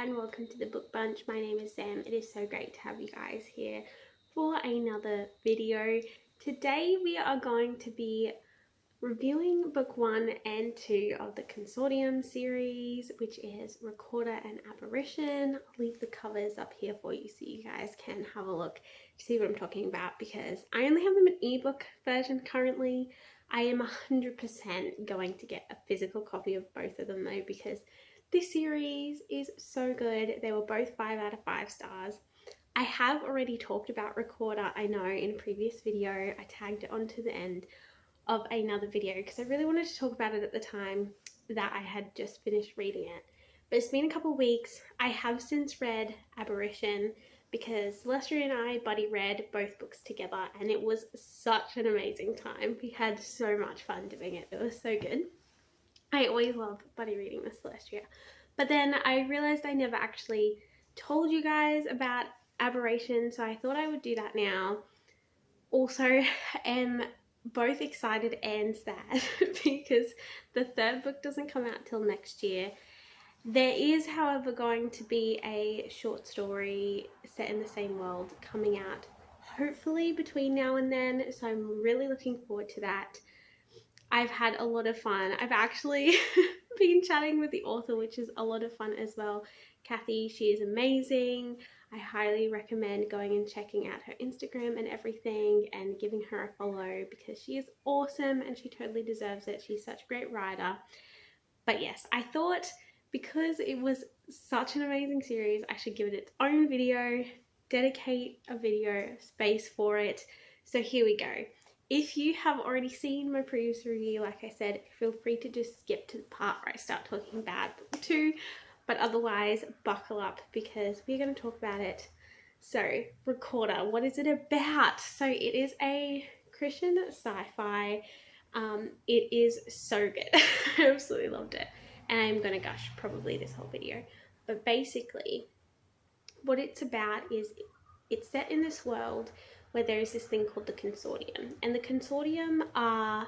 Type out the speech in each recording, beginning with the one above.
and welcome to the Book Bunch. My name is Sam. It is so great to have you guys here for another video. Today we are going to be reviewing book 1 and 2 of the Consortium series, which is Recorder and Apparition. I'll leave the covers up here for you so you guys can have a look to see what I'm talking about, because I only have them in ebook version currently. I am 100% going to get a physical copy of both of them though, because this series is so good. They were both 5 out of 5 stars. I have already talked about Recorder, I know, in a previous video. I tagged it onto the end of another video because I really wanted to talk about it at the time that I had just finished reading it. But it's been a couple of weeks. I have since read Apparition because Celestia and I buddy read both books together, and it was such an amazing time. We had so much fun doing it. It was so good. I always love buddy reading with Celestia. But then I realized I never actually told you guys about Aberration, so I thought I would do that now. Also, am both excited and sad because the third book doesn't come out till next year. There is, however, going to be a short story set in the same world coming out hopefully between now and then, so I'm really looking forward to that. I've had a lot of fun. I've actually been chatting with the author, which is a lot of fun as well. Kathy, she is amazing. I highly recommend going and checking out her Instagram and everything and giving her a follow because she is awesome and she totally deserves it. She's such a great writer. But yes, I thought because it was such an amazing series, I should give it its own video, dedicate a video space for it. So here we go. If you have already seen my previous review, like I said, feel free to just skip to the part where I start talking about book 2, but otherwise buckle up because we're going to talk about it. So, Recorder, what is it about? So it is a Christian sci-fi. It is so good. I absolutely loved it, and I'm going to gush probably this whole video. But basically, what it's about is it's set in this world where there is this thing called the Consortium. And the Consortium are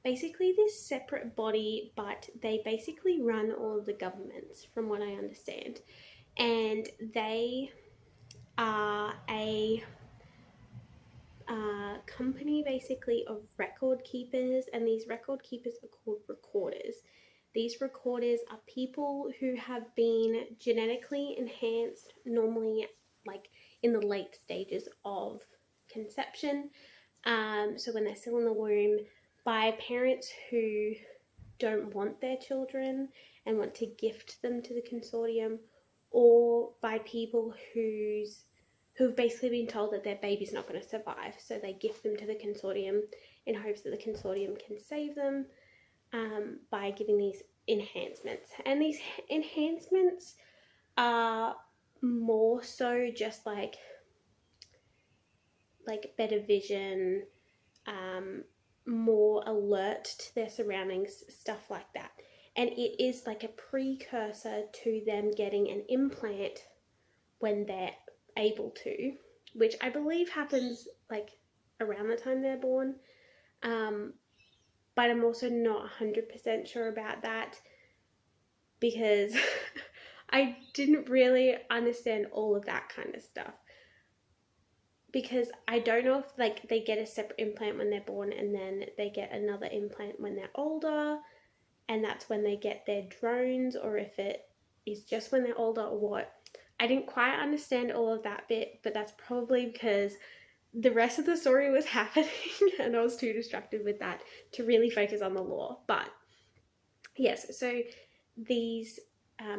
basically this separate body, but they basically run all of the governments, from what I understand. And they are a company basically of record keepers, and these record keepers are called recorders. These recorders are people who have been genetically enhanced, normally like in the late stages of conception, so when they're still in the womb, by parents who don't want their children and want to gift them to the Consortium, or by people who've basically been told that their baby's not going to survive, so they gift them to the Consortium in hopes that the Consortium can save them by giving these enhancements. And these enhancements are more so just like better vision, more alert to their surroundings, stuff like that. And it is like a precursor to them getting an implant when they're able to, which I believe happens like around the time they're born. But I'm also not 100% sure about that because I didn't really understand all of that kind of stuff. Because I don't know if like they get a separate implant when they're born and then they get another implant when they're older, and that's when they get their drones, or if it is just when they're older or what. I didn't quite understand all of that bit, but that's probably because the rest of the story was happening and I was too distracted with that to really focus on the lore. But yes, so these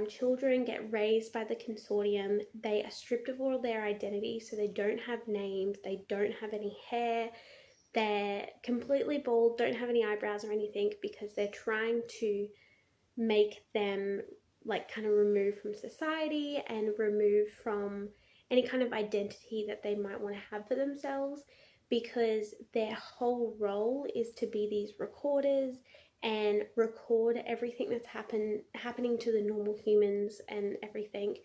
children get raised by the Consortium. They are stripped of all their identity, so they don't have names, they don't have any hair, they're completely bald, don't have any eyebrows or anything, because they're trying to make them like kind of removed from society and removed from any kind of identity that they might want to have for themselves, because their whole role is to be these recorders and record everything that's happening to the normal humans and everything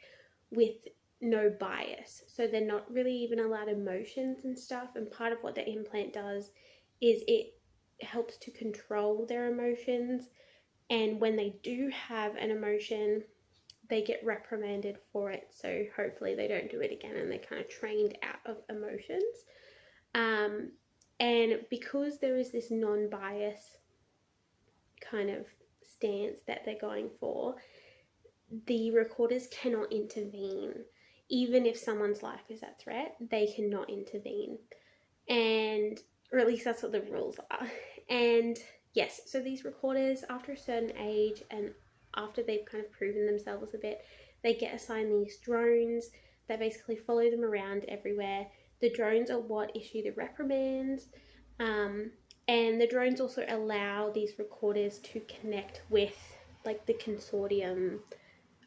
with no bias. So they're not really even allowed emotions and stuff, and part of what the implant does is it helps to control their emotions. And when they do have an emotion, they get reprimanded for it, so hopefully they don't do it again, and they're kind of trained out of emotions. And because there is this non-bias kind of stance that they're going for, the recorders cannot intervene. Even if someone's life is at threat, they cannot intervene. And, or at least that's what the rules are. And yes, so these recorders, after a certain age and after they've kind of proven themselves a bit, they get assigned these drones that basically follow them around everywhere. The drones are what issue the reprimands. And the drones also allow these recorders to connect with like the consortium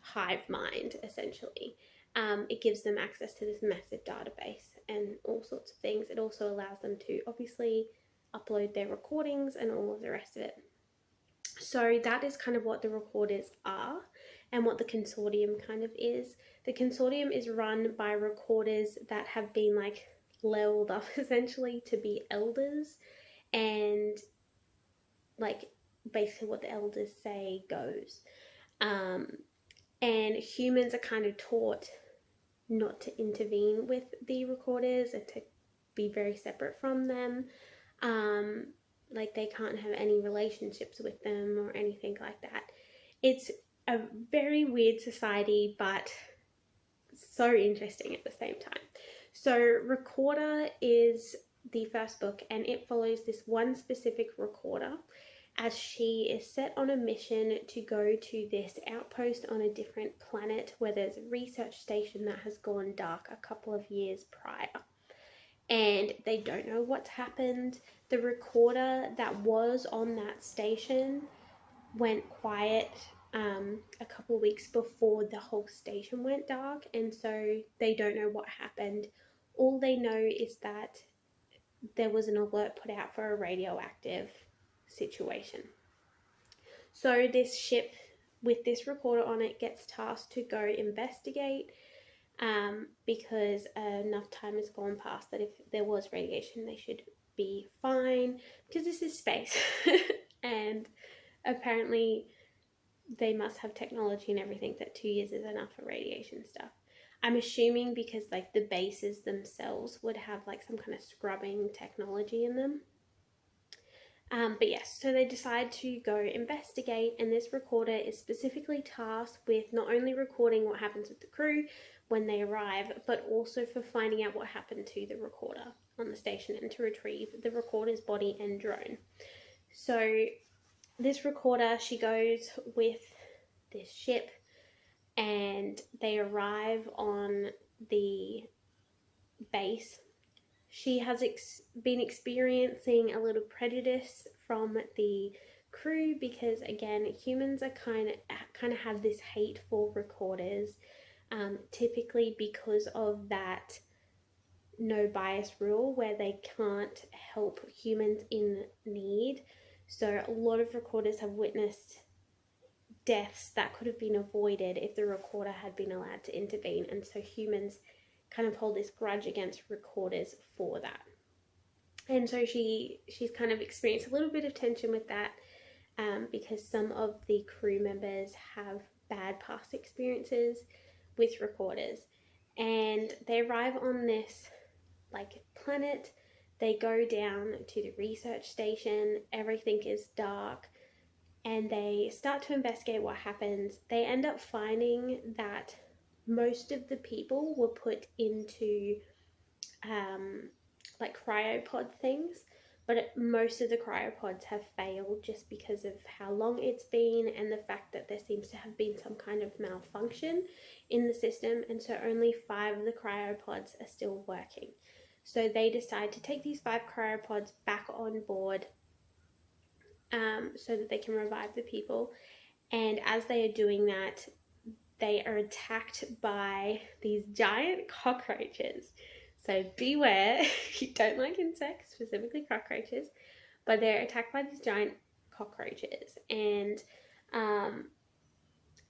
hive mind, essentially. It gives them access to this massive database and all sorts of things. It also allows them to obviously upload their recordings and all of the rest of it. So that is kind of what the recorders are and what the consortium kind of is. The consortium is run by recorders that have been like leveled up essentially to be elders, and like basically what the elders say goes. And humans are kind of taught not to intervene with the recorders and to be very separate from them. Like they can't have any relationships with them or anything like that. It's a very weird society, but so interesting at the same time. So Recorder is the first book, and it follows this one specific recorder as she is set on a mission to go to this outpost on a different planet where there's a research station that has gone dark a couple of years prior. And they don't know what's happened. The recorder that was on that station went quiet a couple of weeks before the whole station went dark, and so they don't know what happened. All they know is that there was an alert put out for a radioactive situation. So this ship with this recorder on it gets tasked to go investigate, because enough time has gone past that if there was radiation they should be fine, because this is space. And apparently they must have technology and everything that 2 years is enough for radiation stuff. I'm assuming because like the bases themselves would have like some kind of scrubbing technology in them. But yes, so they decide to go investigate, and this recorder is specifically tasked with not only recording what happens with the crew when they arrive, but also for finding out what happened to the recorder on the station and to retrieve the recorder's body and drone. So this recorder, she goes with this ship, and they arrive on the base. She has been experiencing a little prejudice from the crew because, again, humans are kind of have this hate for recorders, typically because of that no bias rule where they can't help humans in need. So a lot of recorders have witnessed deaths that could have been avoided if the recorder had been allowed to intervene, and so humans kind of hold this grudge against recorders for that. And so she's kind of experienced a little bit of tension with that, because some of the crew members have bad past experiences with recorders. And they arrive on this like planet. They go down to the research station. Everything is dark, and they start to investigate what happens. They end up finding that most of the people were put into like cryopod things, but most of the cryopods have failed just because of how long it's been and the fact that there seems to have been some kind of malfunction in the system, and so only 5 of the cryopods are still working. So they decide to take these 5 cryopods back on board, so that they can revive the people. And as they are doing that, they are attacked by these giant cockroaches. So beware if you don't like insects, specifically cockroaches, but they're attacked by these giant cockroaches. And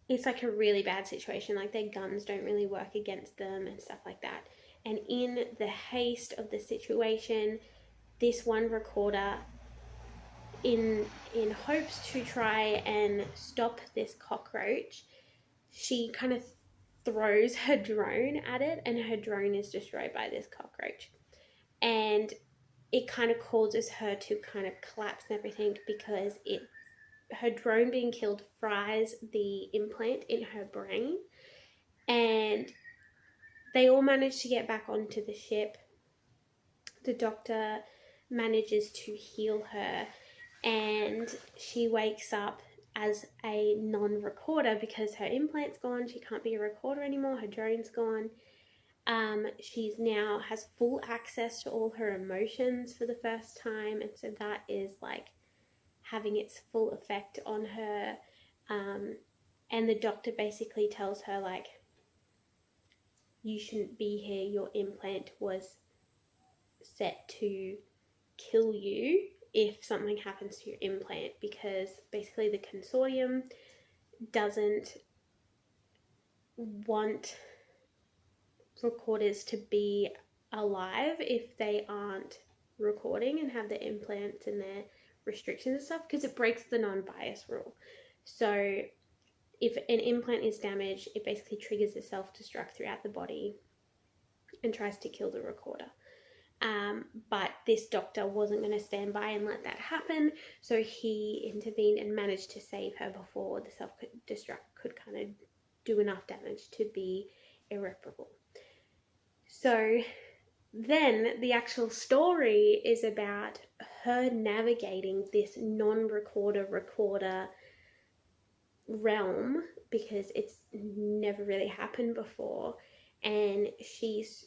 it's like a really bad situation. Like their guns don't really work against them and stuff like that. And in the haste of the situation, this one recorder, in hopes to try and stop this cockroach, she kind of throws her drone at it, and her drone is destroyed by this cockroach. And it kind of causes her to kind of collapse and everything, because her drone being killed fries the implant in her brain. And they all manage to get back onto the ship. The doctor manages to heal her, and she wakes up as a non-recorder because her implant's gone. She can't be a recorder anymore. Her drone's gone. She's now has full access to all her emotions for the first time, and so that is like having its full effect on her. And the doctor basically tells her, like, you shouldn't be here. Your implant was set to kill you if something happens to your implant, because basically the consortium doesn't want recorders to be alive if they aren't recording and have their implants and their restrictions and stuff, because it breaks the non-bias rule. So if an implant is damaged, it basically triggers a self-destruct throughout the body and tries to kill the recorder. But this doctor wasn't going to stand by and let that happen, so he intervened and managed to save her before the self-destruct could kind of do enough damage to be irreparable. So then the actual story is about her navigating this non-recorder recorder realm, because it's never really happened before, and she's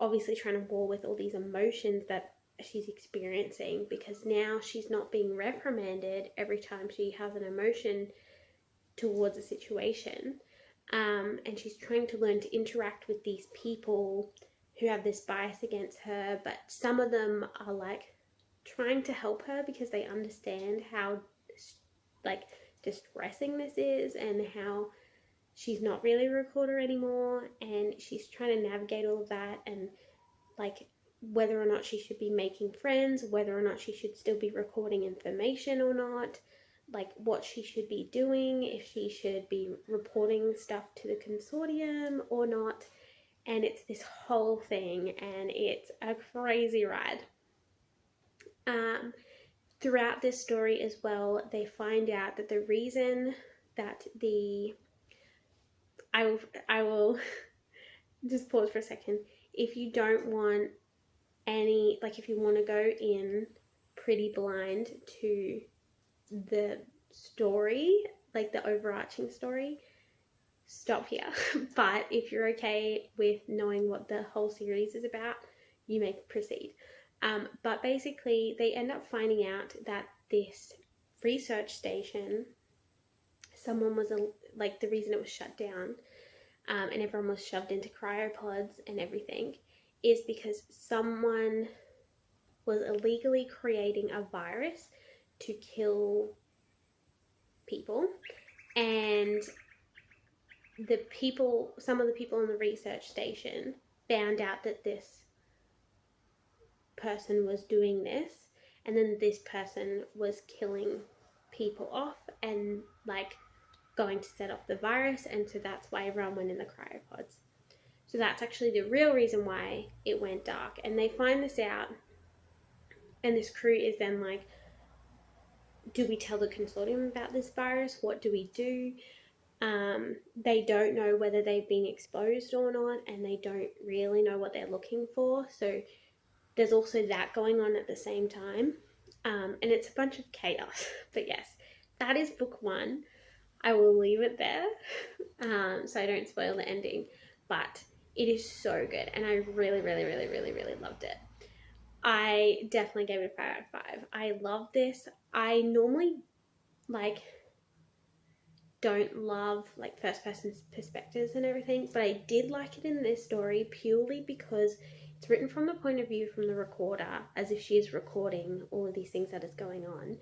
obviously trying to war with all these emotions that she's experiencing, because now she's not being reprimanded every time she has an emotion towards a situation, and she's trying to learn to interact with these people who have this bias against her, but some of them are like trying to help her because they understand how like distressing this is and how she's not really a recorder anymore, and she's trying to navigate all of that, and like whether or not she should be making friends, whether or not she should still be recording information or not, like what she should be doing, if she should be reporting stuff to the consortium or not. And it's this whole thing, and it's a crazy ride. Throughout this story as well, they find out that the reason that I will just pause for a second. If you don't want any, like if you want to go in pretty blind to the story, like the overarching story, stop here. But if you're okay with knowing what the whole series is about, you may proceed. But basically, they end up finding out that this research station, someone was like the reason it was shut down, and everyone was shoved into cryopods and everything, is because someone was illegally creating a virus to kill people, and some of the people in the research station found out that this person was doing this, and then this person was killing people off and like going to set off the virus, and so that's why everyone went in the cryopods. So that's actually the real reason why it went dark, and they find this out, and this crew is then like, do we tell the consortium about this virus? What do we do? They don't know whether they've been exposed or not, and they don't really know what they're looking for. So there's also that going on at the same time. And it's a bunch of chaos. But yes, that is book one. I will leave it there so I don't spoil the ending. But it is so good, and I really, really, really, really, really loved it. I definitely gave it a 5 out of 5. I love this. I normally like don't love like first person perspectives and everything, but I did like it in this story purely because it's written from the point of view from the recorder, as if she is recording all of these things that is going on.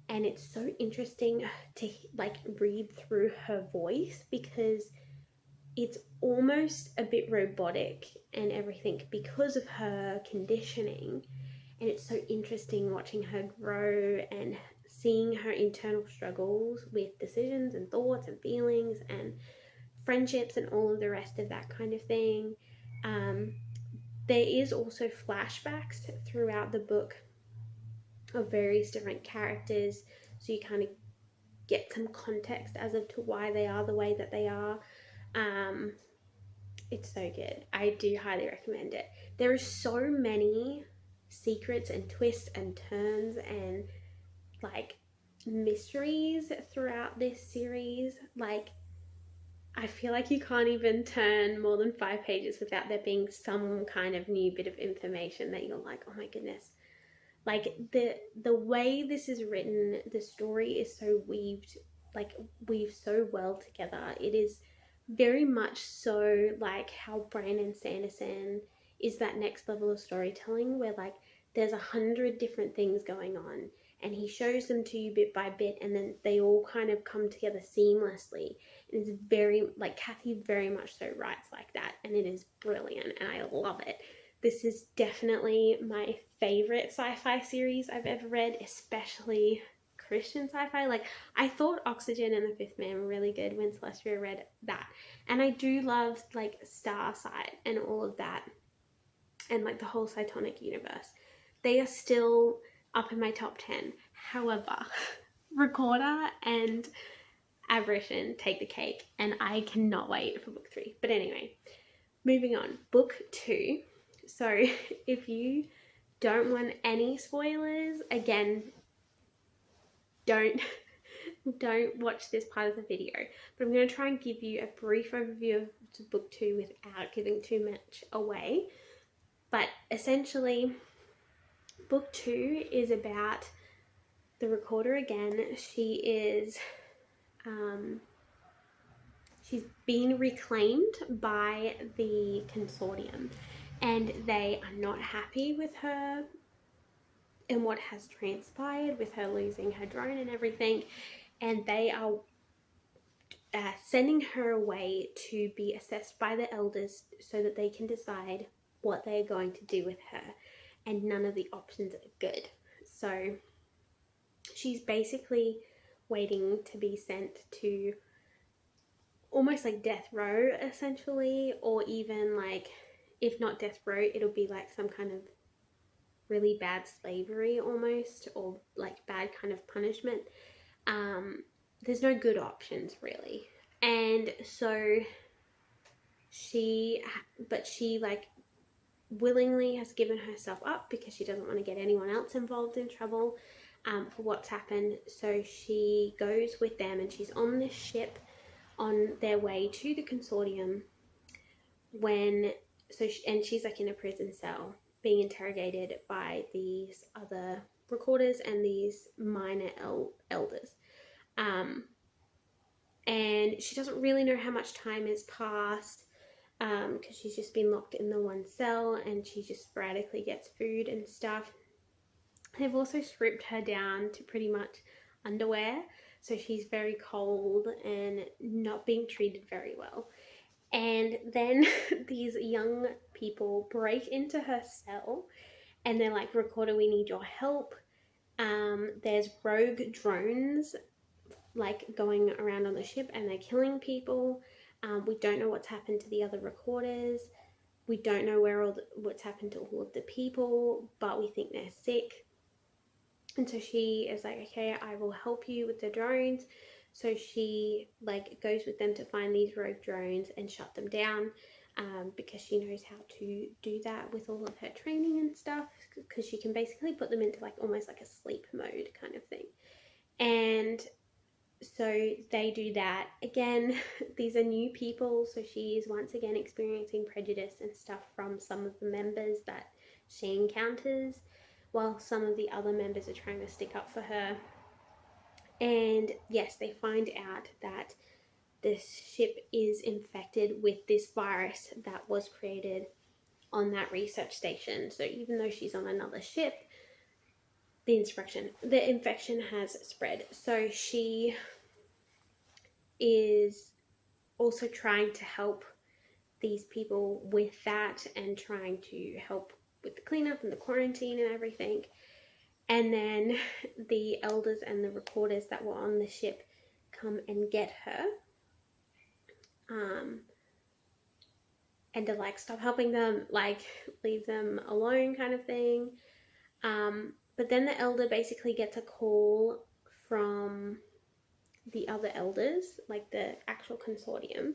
And it's so interesting to like read through her voice, because it's almost a bit robotic and everything because of her conditioning. And it's so interesting watching her grow and seeing her internal struggles with decisions and thoughts and feelings, and friendships and all of the rest of that kind of thing. There is also flashbacks throughout the book of various different characters, so you kind of get some context as to why they are the way that they are. It's so good. I do highly recommend it. There are so many secrets and twists and turns and like mysteries throughout this series. Like, I feel like you can't even turn more than 5 pages without there being some kind of new bit of information that you're like, oh my goodness. Like, the way this is written, the story is so weaved so well together. It is very much so like how Brandon Sanderson is that next level of storytelling, where like there's 100 different things going on and he shows them to you bit by bit, and then they all kind of come together seamlessly. And it's very, like, Kathy very much so writes like that, and it is brilliant and I love it. This is definitely my favorite sci-fi series I've ever read, especially Christian sci-fi. Like, I thought Oxygen and the Fifth Man were really good when Celestia read that. And I do love, like, Starsight and all of that, and, like, the whole Cytonic universe. They are still up in my top 10. However, Recorder and Aberration take the cake, and I cannot wait for book 3. But anyway, moving on. Book 2. So if you don't want any spoilers, again, don't watch this part of the video. But I'm going to try and give you a brief overview of book 2 without giving too much away. But essentially, book 2 is about the Recorder again. She is she's been reclaimed by the consortium, and they are not happy with her and what has transpired with her losing her drone and everything, and they are sending her away to be assessed by the elders so that they can decide what they are going to do with her, and none of the options are good. So she's basically waiting to be sent to almost like death row, essentially, or even like, if not death row, it'll be like some kind of really bad slavery almost, or like bad kind of punishment. There's no good options really. And so she like willingly has given herself up because she doesn't want to get anyone else involved in trouble for what's happened. So she goes with them, and she's on this ship on their way to the consortium and she's like in a prison cell being interrogated by these other recorders and these minor elders. And she doesn't really know how much time has passed because she's just been locked in the one cell, and she just sporadically gets food and stuff. They've also stripped her down to pretty much underwear, so she's very cold and not being treated very well. And then these young people break into her cell, and they're like, Recorder, we need your help. There's rogue drones like going around on the ship, and they're killing people. We don't know what's happened to the other recorders. We don't know what's happened to all of the people, but we think they're sick. And so she is like, okay, I will help you with the drones. So she like goes with them to find these rogue drones and shut them down, because she knows how to do that with all of her training and stuff, because she can basically put them into like almost like a sleep mode kind of thing. And so they do that. Again, these are new people, so she is once again experiencing prejudice and stuff from some of the members that she encounters, while some of the other members are trying to stick up for her. And yes, they find out that this ship is infected with this virus that was created on that research station. So even though she's on another ship, the infection has spread. So she is also trying to help these people with that, and trying to help with the cleanup and the quarantine and everything. And then the elders and the recorders that were on the ship come and get her. and to like stop helping them, like leave them alone kind of thing. But then the elder basically gets a call from the other elders, like the actual consortium,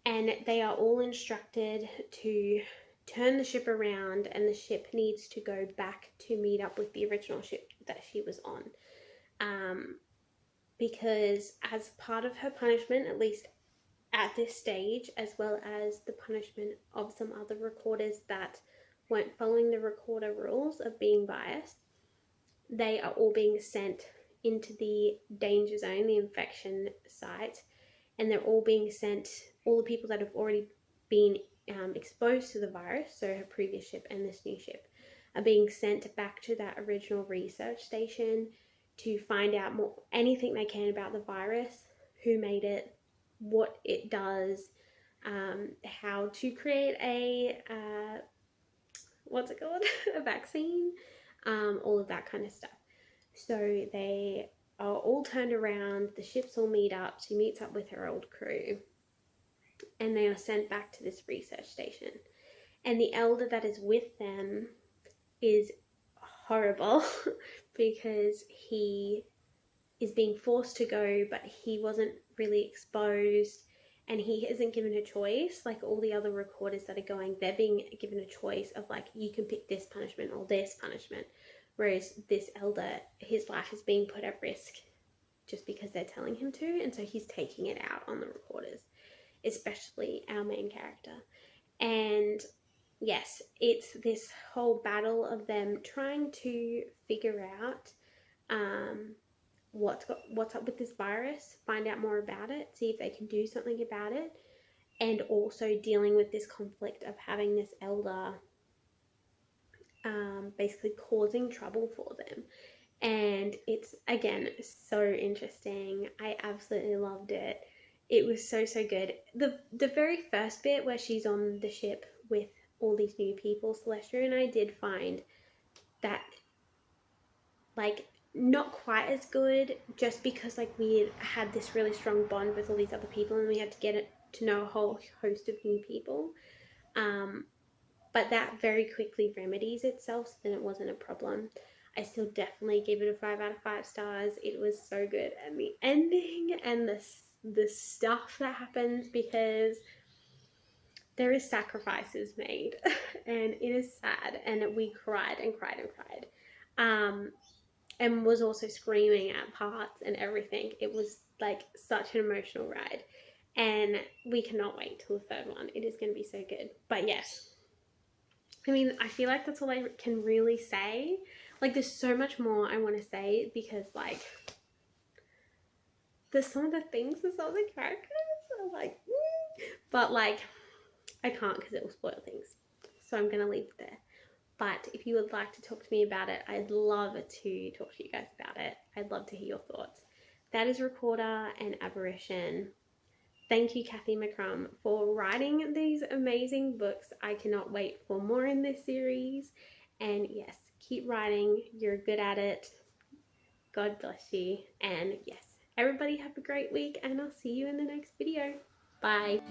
and they are all instructed to turn the ship around, and the ship needs to go back to meet up with the original ship that she was on. Because as part of her punishment, at least at this stage, as well as the punishment of some other recorders that weren't following the recorder rules of being biased, they are all being sent into the danger zone, the infection site, and they're all being sent, all the people that have already been exposed to the virus, so her previous ship and this new ship, are being sent back to that original research station to find out more, anything they can about the virus, who made it, what it does, how to create a what's it called a vaccine, all of that kind of stuff. So they are all turned around, the ships all meet up, she meets up with her old crew, and they are sent back to this research station. And the elder that is with them is horrible because he is being forced to go, but he wasn't really exposed, and he isn't given a choice. Like all the other recorders that are going, they're being given a choice of like, you can pick this punishment or this punishment, whereas this elder, his life is being put at risk just because they're telling him to, and so he's taking it out on the recorders, especially our main character. And yes, it's this whole battle of them trying to figure out what's up with this virus, find out more about it, see if they can do something about it, and also dealing with this conflict of having this elder basically causing trouble for them. And it's, again, so interesting. I absolutely loved it. It was so good. The very first bit where she's on the ship with all these new people, Celestia and I did find that like not quite as good, just because like we had this really strong bond with all these other people and we had to get to know a whole host of new people. But that very quickly remedies itself, so then it wasn't a problem. I still definitely give it a 5 out of 5 stars. It was so good. And the ending and the stuff that happens, because there is sacrifices made and it is sad, and we cried and cried and cried. And was also screaming at parts and everything. It was like such an emotional ride, and we cannot wait till the third one. It is going to be so good. But yes, I mean, I feel like that's all I can really say. Like, there's so much more I want to say, because like there's some of the things with some of the characters are like, but like I can't, because it will spoil things, so I'm gonna leave it there. But if you would like to talk to me about it, I'd love to talk to you guys about it. I'd love to hear your thoughts. That is Recorder and Apparition. Thank you, Kathy McCrum, for writing these amazing books. I cannot wait for more in this series. And yes, keep writing. You're good at it. God bless you. And yes, everybody have a great week, and I'll see you in the next video. Bye.